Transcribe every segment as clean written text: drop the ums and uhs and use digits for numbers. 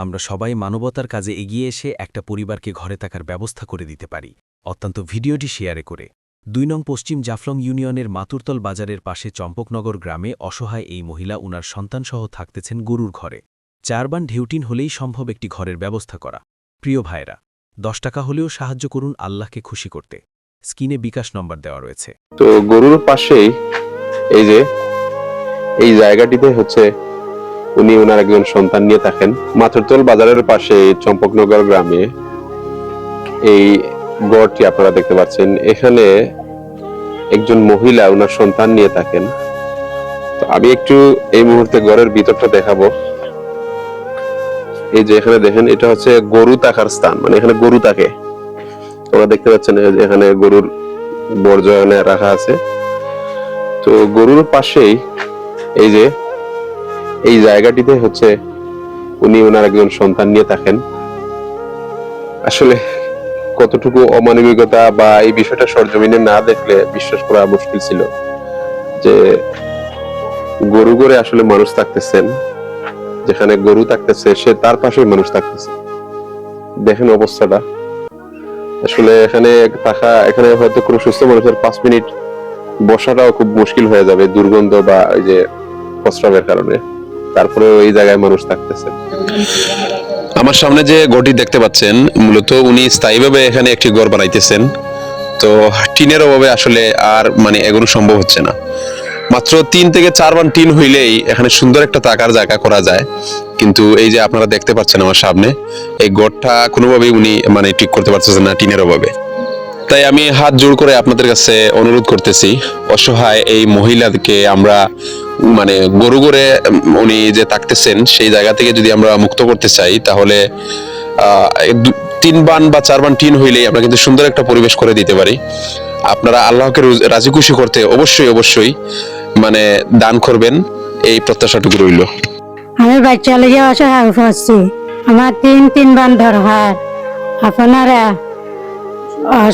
আমরা সবাই মানবতার কাজে এগিয়ে এসে একটা পরিবারকে ঘরে থাকার ব্যবস্থা করে দিতে পারি, অত্যন্ত ভিডিওটি শেয়ারে করে। ২ নং পশ্চিম জাফলং ইউনিয়নের মাতুরতল বাজারের পাশে চম্পকনগর গ্রামে অসহায় এই মহিলা উনার সন্তানসহ থাকতেছেন গরুর ঘরে। ৪ বান ঢেউটিন হলেই সম্ভব একটি ঘরের ব্যবস্থা করা। প্রিয় ভাইরা, ১০ টাকা হলেও সাহায্য করুন আল্লাহকে খুশি করতে। স্ক্রিনে বিকাশ নম্বর দেওয়া রয়েছে। তো গরুর পাশেই এই যে এই জায়গাটিতে হচ্ছে উনি ওনার একজন সন্তান নিয়ে থাকেন। মাথুরতল বাজারের পাশে চম্পকনগর গ্রামে এই গড়টি আপনারা দেখতে পাচ্ছেন। এখানে একজন মহিলা ওনার সন্তান নিয়ে থাকেন। তো আমি একটু এই মুহূর্তে গড়ের ভিতরটা দেখাবো। এই যে এখানে দেখেন, এটা হচ্ছে গরু থাকার স্থান, মানে এখানে গরু থাকে। আপনারা দেখতে পাচ্ছেন এখানে গরুর বর্জ্য এখানে রাখা আছে। তো গরুর পাশেই এই যে এই জায়গাটিতে হচ্ছে উনি ওনার একজন সন্তান নিয়ে থাকেন। আসলে কতটুকু অমানবিকতা বা এই বিষয়টা সরজমিনে না দেখলে বিশ্বাস করা মুশকিল ছিল যে গরু করে আসলে মানুষ থাকতেছেন, যেখানে গরু থাকতেছে সে তার পাশে মানুষ থাকতেছে। দেখেন অবস্থাটা। আসলে এখানে থাকা, এখানে হয়তো কোনো সুস্থ মানুষের 5 মিনিট বসাটাও খুব মুশকিল হয়ে যাবে, দুর্গন্ধ বা এই যে প্রস্রাবের কারণে। তারপরে এই জায়গায় মানুষ থাকতেছে। আমার সামনে যে ঘরটি দেখতে পাচ্ছেন, মূলত উনি স্থায়ীভাবে এখানে একটি ঘর বানাইতেছেন। তো টিনের অভাবে আসলে আর মানে এগুলো সম্ভব হচ্ছে না। মাত্র 3 থেকে 4 বান টিন হইলেই এখানে সুন্দর একটা থাকার জায়গা করা যায়। কিন্তু এই যে আপনারা দেখতে পাচ্ছেন আমার সামনে, এই ঘরটা কোনোভাবেই উনি মানে ঠিক করতে পারতেছেন না টিনের অভাবে। তাই আমি হাত জোড় করে আপনাদের কাছে অনুরোধ করতেছি, অসহায় এই মহিলাকে আমরা মানে গরু করে উনি যে থাকতেছেন সেই জায়গা থেকে যদি আমরা মুক্ত করতে চাই, তাহলে 3 বান বা 4 বান টিন হইলেই আমরা কিন্তু সুন্দর একটা পরিবেশ করে দিতে পারি। আপনারা আল্লাহকে রাজি খুশি করতে অবশ্যই মানে দান করবেন, এই প্রত্যাশাটুকু রইল। আমি বাচ্চা লিগে অসহায় হচ্ছি, আমার 3 বান দরকার, আপনারা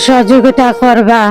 সহযোগিতা করবা।